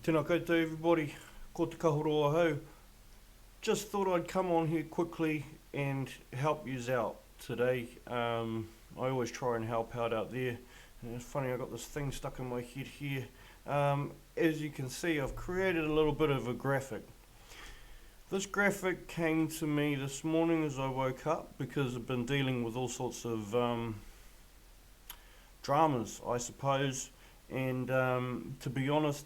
Tēnā koutou everybody, ko te kahoroa hau. Just thought I'd come on here quickly and help yous out today. I always try and help out there. And it's funny, I got this thing stuck in my head here. As you can see, I've created a little bit of a graphic. This graphic came to me this morning as I woke up because I've been dealing with all sorts of dramas, I suppose. And to be honest,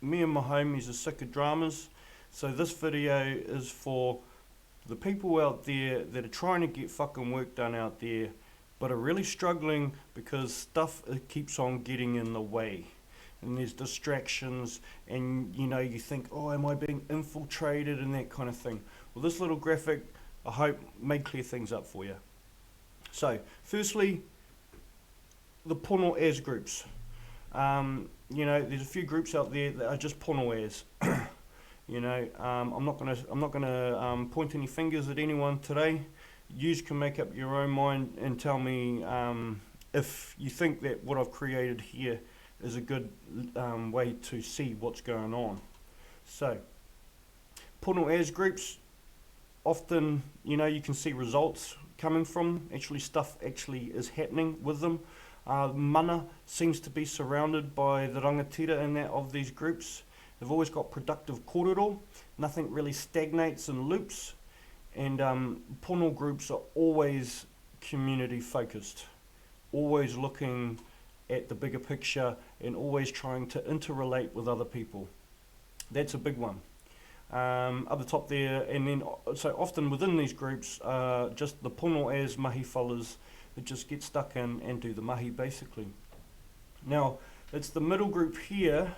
me and my homies are sick of dramas, so this video is for the people out there that are trying to get fucking work done out there, but are really struggling because stuff keeps on getting in the way, and there's distractions, and you think, oh, am I being infiltrated, and that kind of thing. Well, this little graphic, I hope, made clear things up for you. So, firstly, the pono as groups. There's a few groups out there that are just pono as. I'm not gonna point any fingers at anyone today. You can make up your own mind and tell me if you think that what I've created here is a good way to see what's going on. So, pono as groups, often you can see results coming from stuff actually is happening with them. Mana seems to be surrounded by the rangatira in that of these groups. They've always got productive kōrero, nothing really stagnates and loops, and pono groups are always community focused, always looking at the bigger picture and always trying to interrelate with other people. That's a big one. Up the top there, and then so often within these groups, just the pono as mahi fellas that just get stuck in and do the mahi basically. Now, it's the middle group here,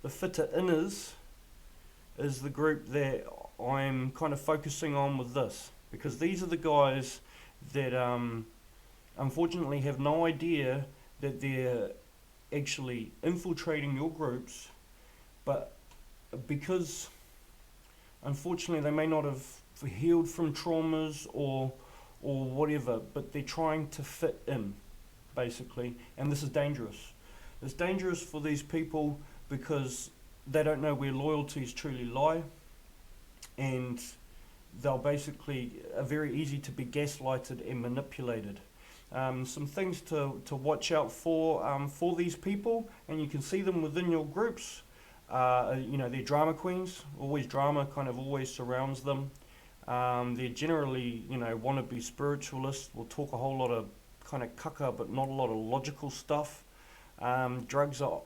the fitter inners, is the group that I'm kind of focusing on with this, because these are the guys that unfortunately have no idea that they're actually infiltrating your groups, but because unfortunately they may not have healed from traumas or whatever, but they're trying to fit in, basically, and this is dangerous. It's dangerous for these people because they don't know where loyalties truly lie, and they'll basically are very easy to be gaslighted and manipulated. Some things to watch out for these people, and you can see them within your groups. They're drama queens, always drama kind of always surrounds them. They're generally, want to be spiritualists, will talk a whole lot of kind of kaka, but not a lot of logical stuff. Drugs are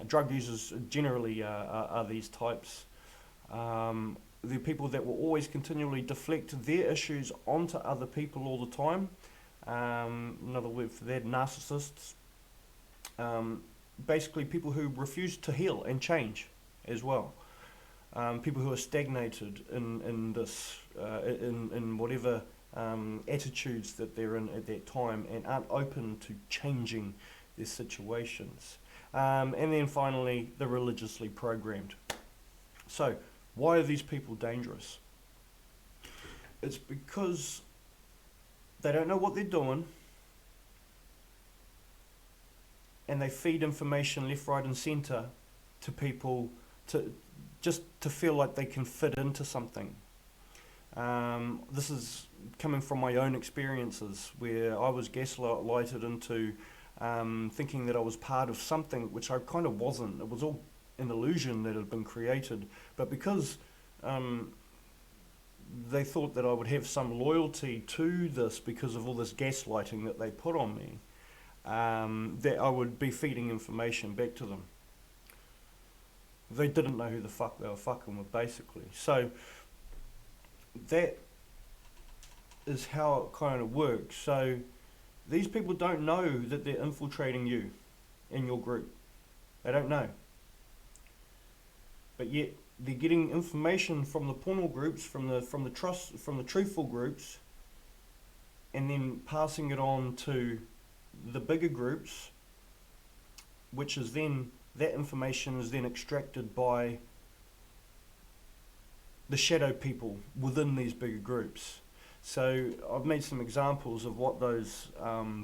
drug users generally are these types. They're people that will always continually deflect their issues onto other people all the time. Another word for that, narcissists. Basically people who refuse to heal and change as well. People who are stagnated in this, in whatever attitudes that they're in at that time, and aren't open to changing their situations. And then finally, the religiously programmed. So, why are these people dangerous? It's because they don't know what they're doing, and they feed information left, right and centre to people just to feel like they can fit into something. This is coming from my own experiences where I was gaslighted into thinking that I was part of something which I kind of wasn't. It was all an illusion that had been created, but because they thought that I would have some loyalty to this because of all this gaslighting that they put on me, that I would be feeding information back to them. They didn't know who the fuck they were fucking with, basically. So that is how it kind of works. So these people don't know that they're infiltrating you in your group. They don't know. But yet they're getting information from the pono groups, from the truthful groups, and then passing it on to the bigger groups, which is then, that information is then extracted by the shadow people within these bigger groups. So I've made some examples of what those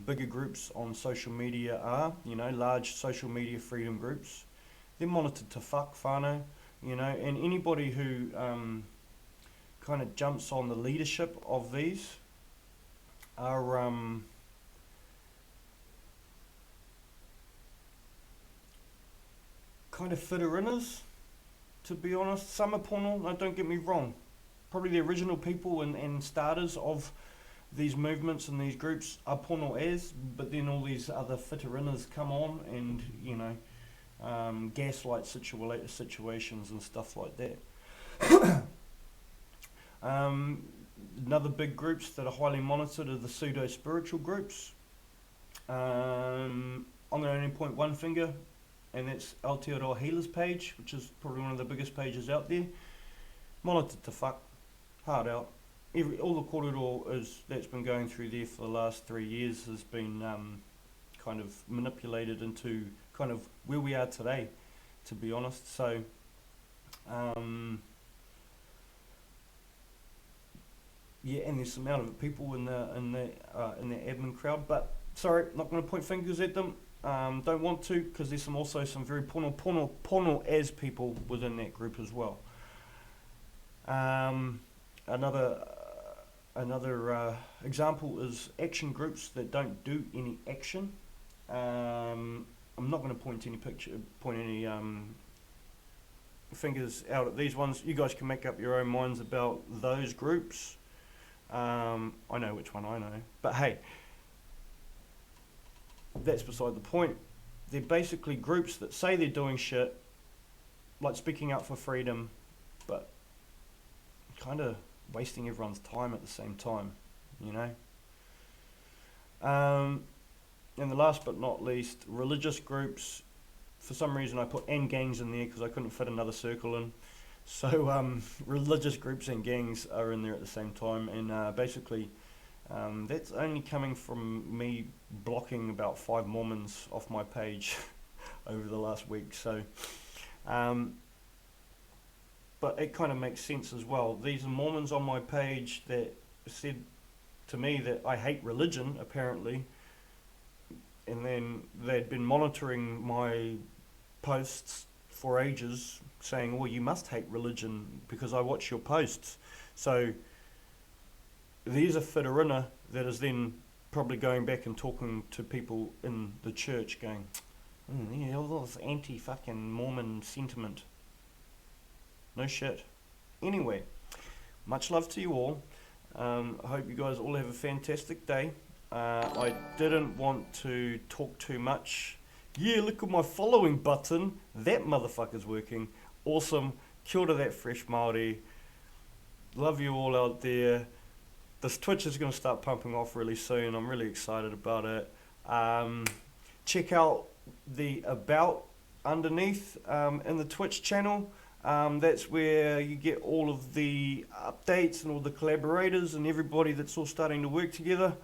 bigger groups on social media are, large social media freedom groups. they're monitored to fuck, whānau, you know, and anybody who kind of jumps on the leadership of these are kind of fitter-inners, to be honest. Some are pono, no, don't get me wrong. Probably the original people and starters of these movements and these groups are pono as, but then all these other fitter-inners come on and, you know, gaslight situations and stuff like that. Another big groups that are highly monitored are the pseudo-spiritual groups. I'm going to only point one finger, and that's Aotearoa Healers page, which is probably one of the biggest pages out there. Monitored to fuck, hard out. All the korero that's been going through there for the last 3 years has been kind of manipulated into kind of where we are today, to be honest. So yeah, and there's some amount of people in the admin crowd, but sorry, not going to point fingers at them. Don't want to, because there's also some very pono as people within that group as well. Another example is action groups that don't do any action. I'm not going to point any fingers out at these ones. You guys can make up your own minds about those groups. I know which one I know, but hey, that's beside the point. They're basically groups that say they're doing shit, like speaking up for freedom, but kind of wasting everyone's time at the same time, you know. And the last but not least, religious groups. For some reason I put and gangs in there because I couldn't fit another circle in. So religious groups and gangs are in there at the same time, and basically that's only coming from me blocking about 5 Mormons off my page over the last week. So but it kind of makes sense as well. These are Mormons on my page that said to me that I hate religion, apparently, and then they'd been monitoring my posts for ages, saying, well, you must hate religion because I watch your posts. So there's a fitter-inner that is then probably going back and talking to people in the church going, yeah, all this anti-fucking Mormon sentiment. No shit. Anyway, much love to you all. I hope you guys all have a fantastic day. I didn't want to talk too much. Yeah, look at my following button. That motherfucker's working. Awesome. Kia ora that fresh Māori. Love you all out there. This Twitch is going to start pumping off really soon. I'm really excited about it. Check out the About underneath in the Twitch channel. That's where you get all of the updates and all the collaborators and everybody that's all starting to work together.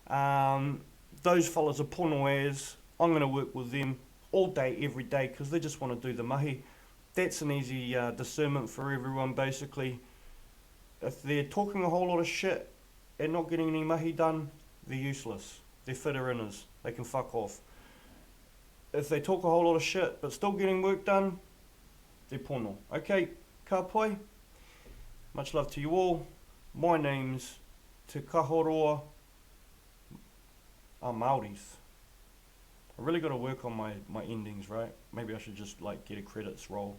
Those fellas are pono as. I'm going to work with them all day, every day, because they just want to do the mahi. That's an easy discernment for everyone, basically. If they're talking a whole lot of shit and not getting any mahi done, they're useless. They're fitter-inners. They can fuck off. If they talk a whole lot of shit but still getting work done, they're pono. Okay, ka pai. Much love to you all. My name's Te Kahoroa a Māoris. I really got to work on my endings, right? Maybe I should just like get a credits roll.